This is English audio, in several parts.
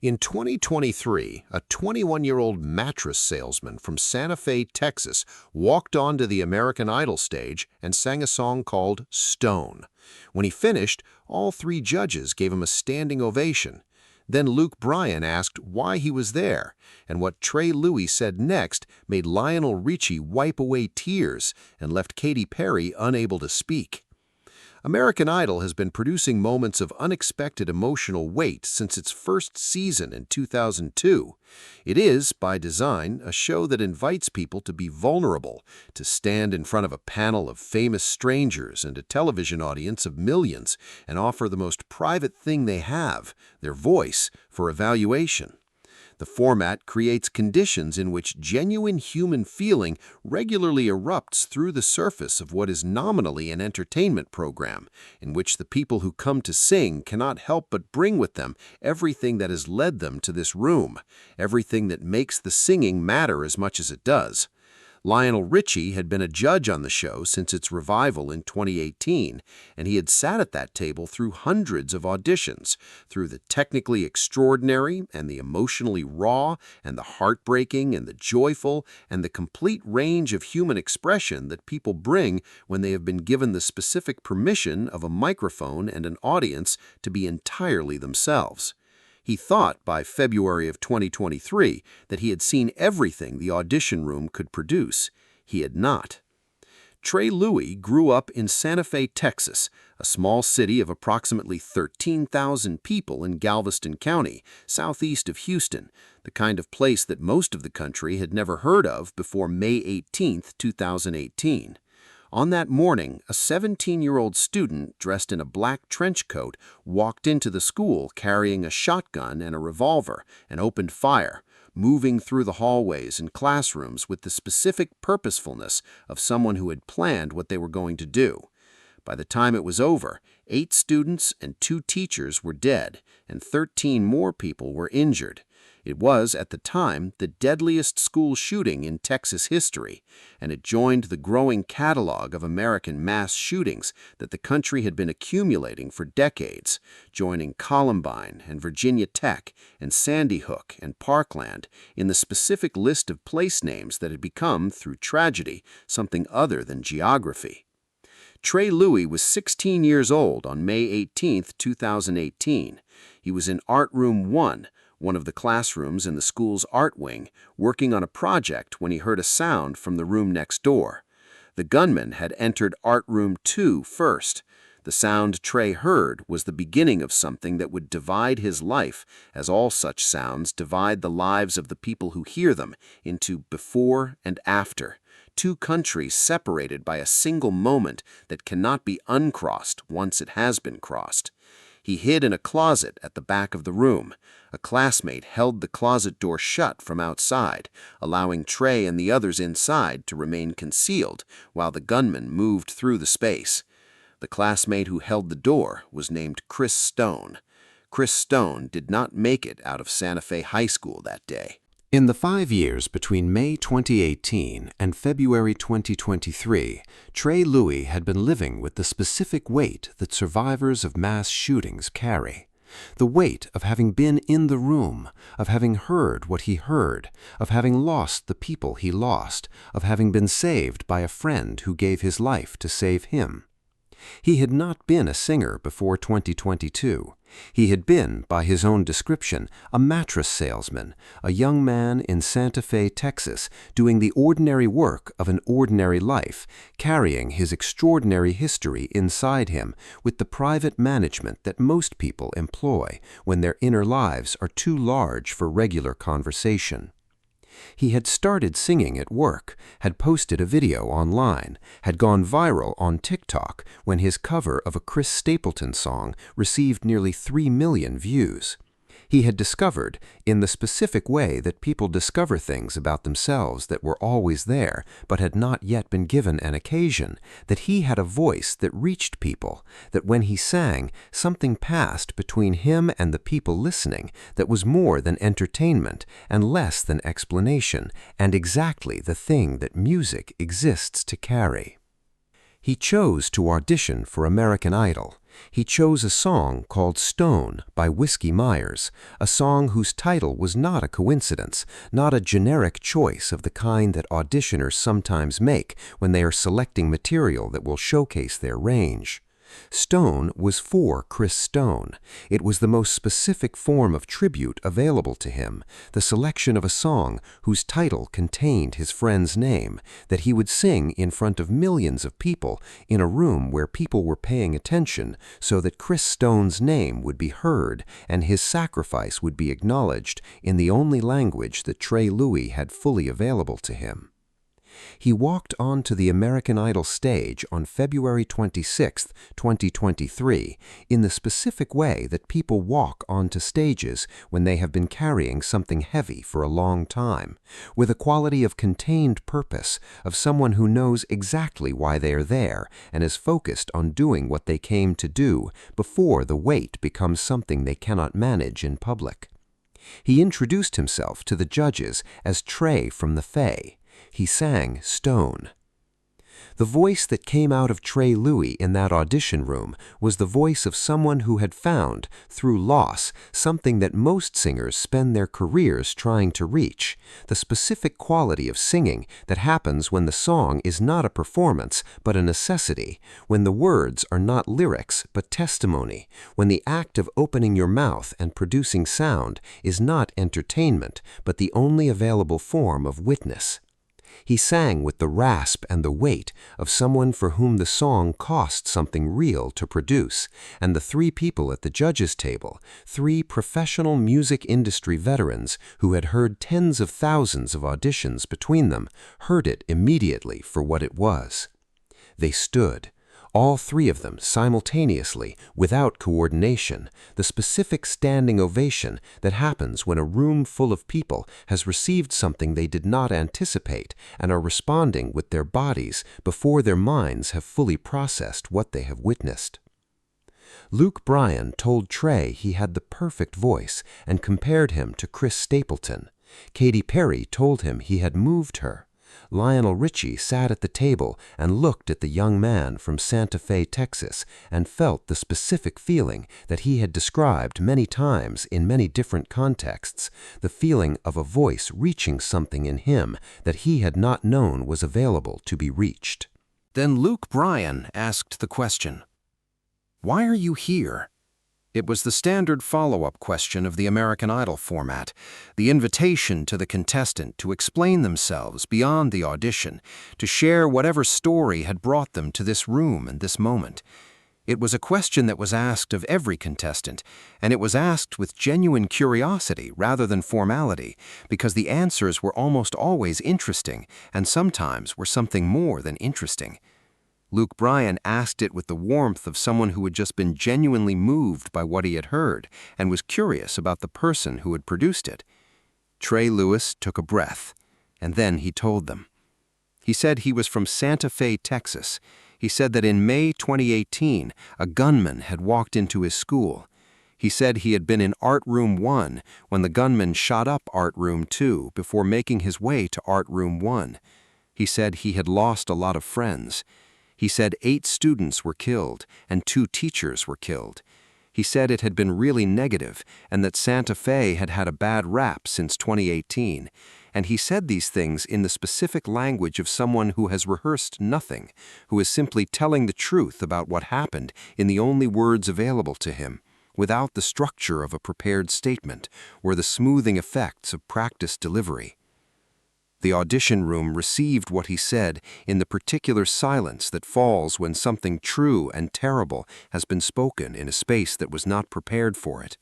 In 2023, a 21-year-old mattress salesman from Santa Fe, Texas, walked onto the American Idol stage and sang a song called Stone. When he finished, all three judges gave him a standing ovation. Then Luke Bryan asked why he was there, and what Trey Louis said next made Lionel Richie wipe away tears and left Katy Perry unable to speak. American Idol has been producing moments of unexpected emotional weight since its first season in 2002. It is, by design, a show that invites people to be vulnerable, to stand in front of a panel of famous strangers and a television audience of millions and offer the most private thing they have, their voice, for evaluation. The format creates conditions in which genuine human feeling regularly erupts through the surface of what is nominally an entertainment program, in which the people who come to sing cannot help but bring with them everything that has led them to this room, everything that makes the singing matter as much as it does. Lionel Richie had been a judge on the show since its revival in 2018, and he had sat at that table through hundreds of auditions, through the technically extraordinary and the emotionally raw and the heartbreaking and the joyful and the complete range of human expression that people bring when they have been given the specific permission of a microphone and an audience to be entirely themselves. He thought by February of 2023 that he had seen everything the audition room could produce. He had not. Trey Louis grew up in Santa Fe, Texas, a small city of approximately 13,000 people in Galveston County, southeast of Houston, the kind of place that most of the country had never heard of before May 18, 2018. On that morning, a 17-year-old student dressed in a black trench coat walked into the school carrying a shotgun and a revolver and opened fire, moving through the hallways and classrooms with the specific purposefulness of someone who had planned what they were going to do. By the time it was over, 8 students and 2 teachers were dead, and 13 more people were injured. It was, at the time, the deadliest school shooting in Texas history, and it joined the growing catalog of American mass shootings that the country had been accumulating for decades, joining Columbine and Virginia Tech and Sandy Hook and Parkland in the specific list of place names that had become, through tragedy, something other than geography. Trey Louis was 16 years old on May 18, 2018. He was in Art Room 1, one of the classrooms in the school's art wing, working on a project when he heard a sound from the room next door. The gunman had entered Art Room 2 first. The sound Trey heard was the beginning of something that would divide his life, as all such sounds divide the lives of the people who hear them into before and after, 2 countries separated by a single moment that cannot be uncrossed once it has been crossed. He hid in a closet at the back of the room. A classmate held the closet door shut from outside, allowing Trey and the others inside to remain concealed while the gunman moved through the space. The classmate who held the door was named Chris Stone. Chris Stone did not make it out of Santa Fe High School that day. In the 5 years between May 2018 and February 2023, Trey Louis had been living with the specific weight that survivors of mass shootings carry. The weight of having been in the room, of having heard what he heard, of having lost the people he lost, of having been saved by a friend who gave his life to save him. He had not been a singer before 2022. He had been, by his own description, a mattress salesman, a young man in Santa Fe, Texas, doing the ordinary work of an ordinary life, carrying his extraordinary history inside him with the private management that most people employ when their inner lives are too large for regular conversation. He had started singing at work, had posted a video online, had gone viral on TikTok when his cover of a Chris Stapleton song received nearly 3 million views. He had discovered, in the specific way that people discover things about themselves that were always there but had not yet been given an occasion, that he had a voice that reached people, that when he sang, something passed between him and the people listening that was more than entertainment and less than explanation, and exactly the thing that music exists to carry. He chose to audition for American Idol. He chose a song called Stone by Whiskey Myers, a song whose title was not a coincidence, not a generic choice of the kind that auditioners sometimes make when they are selecting material that will showcase their range. Stone was for Chris Stone. It was the most specific form of tribute available to him, the selection of a song whose title contained his friend's name, that he would sing in front of millions of people in a room where people were paying attention so that Chris Stone's name would be heard and his sacrifice would be acknowledged in the only language that Trey Louis had fully available to him. He walked onto the American Idol stage on February 26, 2023, in the specific way that people walk onto stages when they have been carrying something heavy for a long time, with a quality of contained purpose, of someone who knows exactly why they are there and is focused on doing what they came to do before the weight becomes something they cannot manage in public. He introduced himself to the judges as Trey from the Fae. He sang Stone. The voice that came out of Trey Louis in that audition room was the voice of someone who had found, through loss, something that most singers spend their careers trying to reach, the specific quality of singing that happens when the song is not a performance but a necessity, when the words are not lyrics but testimony, when the act of opening your mouth and producing sound is not entertainment but the only available form of witness. He sang with the rasp and the weight of someone for whom the song cost something real to produce, and the three people at the judges' table, three professional music industry veterans who had heard tens of thousands of auditions between them, heard it immediately for what it was. They stood, all three of them simultaneously, without coordination, the specific standing ovation that happens when a room full of people has received something they did not anticipate and are responding with their bodies before their minds have fully processed what they have witnessed. Luke Bryan told Trey he had the perfect voice and compared him to Chris Stapleton. Katy Perry told him he had moved her. Lionel Richie sat at the table and looked at the young man from Santa Fe, Texas, and felt the specific feeling that he had described many times in many different contexts, the feeling of a voice reaching something in him that he had not known was available to be reached. Then Luke Bryan asked the question, "Why are you here?" It was the standard follow-up question of the American Idol format, the invitation to the contestant to explain themselves beyond the audition, to share whatever story had brought them to this room and this moment. It was a question that was asked of every contestant, and it was asked with genuine curiosity rather than formality, because the answers were almost always interesting and sometimes were something more than interesting. Luke Bryan asked it with the warmth of someone who had just been genuinely moved by what he had heard and was curious about the person who had produced it. Trey Louis took a breath, and then he told them. He said he was from Santa Fe, Texas. He said that in May 2018, a gunman had walked into his school. He said he had been in Art Room 1 when the gunman shot up Art Room 2 before making his way to Art Room 1. He said he had lost a lot of friends. He said 8 students were killed and 2 teachers were killed. He said it had been really negative and that Santa Fe had had a bad rap since 2018. And he said these things in the specific language of someone who has rehearsed nothing, who is simply telling the truth about what happened in the only words available to him, without the structure of a prepared statement or the smoothing effects of practiced delivery. The audition room received what he said in the particular silence that falls when something true and terrible has been spoken in a space that was not prepared for it.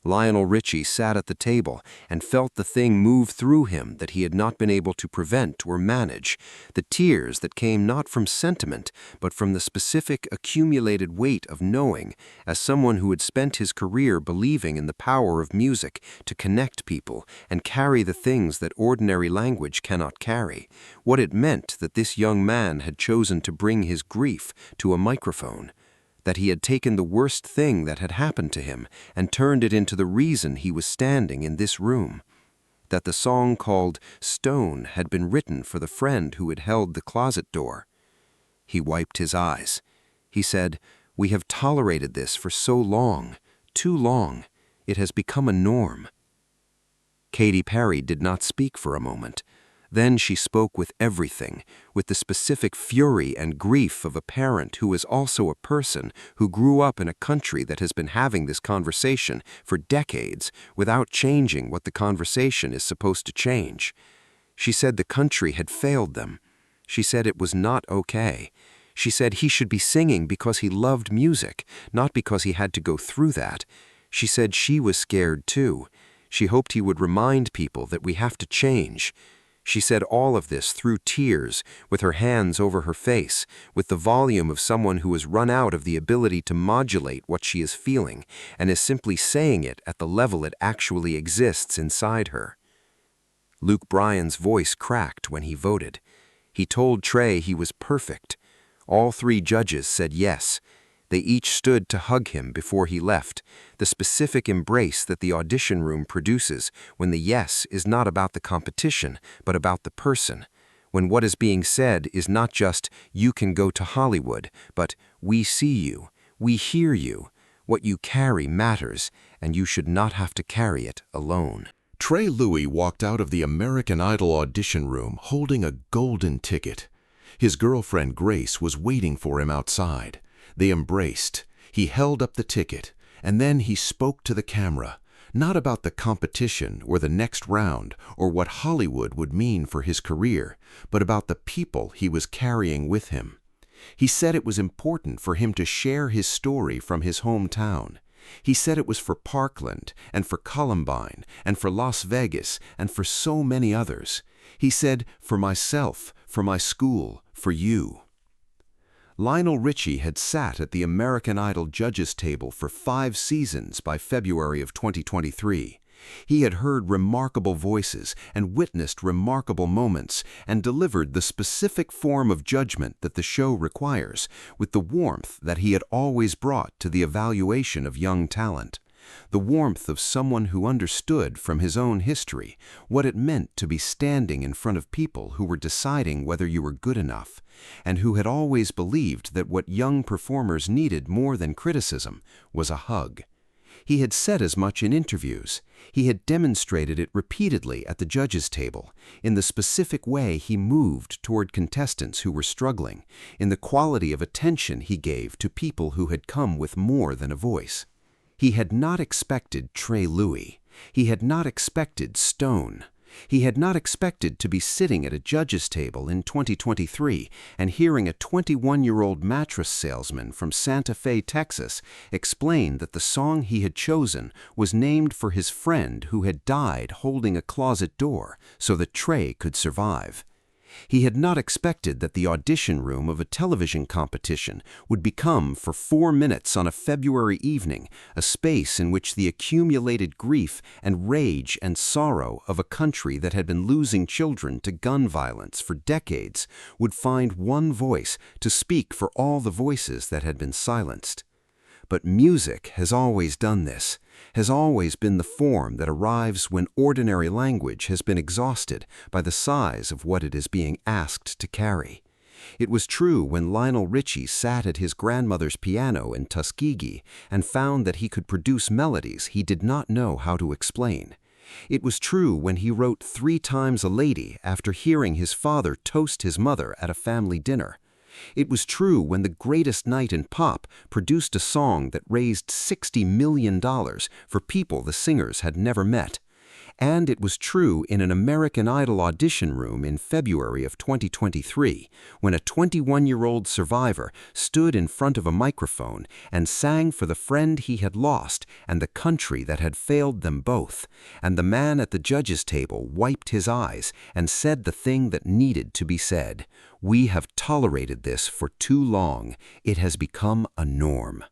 Lionel Richie sat at the table and felt the thing move through him that he had not been able to prevent or manage, the tears that came not from sentiment but from the specific accumulated weight of knowing, as someone who had spent his career believing in the power of music to connect people and carry the things that ordinary language cannot carry, what it meant that this young man had chosen to bring his grief to a microphone, that he had taken the worst thing that had happened to him and turned it into the reason he was standing in this room, that the song called Stone had been written for the friend who had held the closet door. He wiped his eyes. He said, We have tolerated this for so long, too long. It has become a norm." Katy Perry did not speak for a moment. Then she spoke with everything, with the specific fury and grief of a parent who is also a person who grew up in a country that has been having this conversation for decades without changing what the conversation is supposed to change. She said the country had failed them. She said it was not okay. She said he should be singing because he loved music, not because he had to go through that. She said she was scared too. She hoped he would remind people that we have to change. She said all of this through tears, with her hands over her face, with the volume of someone who has run out of the ability to modulate what she is feeling and is simply saying it at the level it actually exists inside her. Luke Bryan's voice cracked when he voted. He told Trey he was perfect. All 3 judges said yes. They each stood to hug him before he left, the specific embrace that the audition room produces when the yes is not about the competition, but about the person, when what is being said is not just, "You can go to Hollywood," but "We see you, we hear you, what you carry matters, and you should not have to carry it alone." Trey Louis walked out of the American Idol audition room holding a golden ticket. His girlfriend Grace was waiting for him outside. They embraced. He held up the ticket, and then he spoke to the camera, not about the competition or the next round or what Hollywood would mean for his career, but about the people he was carrying with him. He said it was important for him to share his story from his hometown. He said it was for Parkland and for Columbine and for Las Vegas and for so many others. He said, "For myself, for my school, for you." Lionel Richie had sat at the American Idol judges table for 5 seasons by February of 2023. He had heard remarkable voices and witnessed remarkable moments and delivered the specific form of judgment that the show requires with the warmth that he had always brought to the evaluation of young talent. The warmth of someone who understood from his own history what it meant to be standing in front of people who were deciding whether you were good enough, and who had always believed that what young performers needed more than criticism was a hug. He had said as much in interviews. He had demonstrated it repeatedly at the judges' table, in the specific way he moved toward contestants who were struggling, in the quality of attention he gave to people who had come with more than a voice. He had not expected Trey Louis. He had not expected Stone. He had not expected to be sitting at a judge's table in 2023 and hearing a 21-year-old mattress salesman from Santa Fe, Texas, explain that the song he had chosen was named for his friend who had died holding a closet door so that Trey could survive. He had not expected that the audition room of a television competition would become, for 4 minutes on a February evening, a space in which the accumulated grief and rage and sorrow of a country that had been losing children to gun violence for decades would find one voice to speak for all the voices that had been silenced. But music has always done this, has always been the form that arrives when ordinary language has been exhausted by the size of what it is being asked to carry. It was true when Lionel Richie sat at his grandmother's piano in Tuskegee and found that he could produce melodies he did not know how to explain. It was true when he wrote 3 Times a Lady after hearing his father toast his mother at a family dinner. It was true when the greatest night in pop produced a song that raised $60 million for people the singers had never met. And it was true in an American Idol audition room in February of 2023, when a 21-year-old survivor stood in front of a microphone and sang for the friend he had lost and the country that had failed them both, and the man at the judges' table wiped his eyes and said the thing that needed to be said. "We have tolerated this for too long. It has become a norm."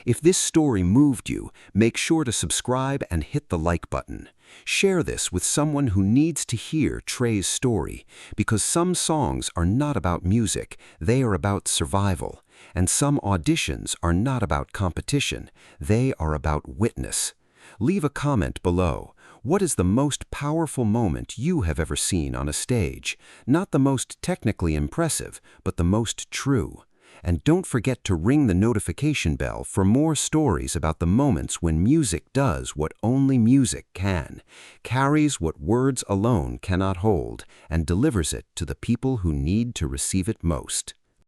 If this story moved you, make sure to subscribe and hit the like button. Share this with someone who needs to hear Trey's story, because some songs are not about music, they are about survival. And some auditions are not about competition, they are about witness. Leave a comment below. What is the most powerful moment you have ever seen on a stage? Not the most technically impressive, but the most true. And don't forget to ring the notification bell for more stories about the moments when music does what only music can, carries what words alone cannot hold, and delivers it to the people who need to receive it most.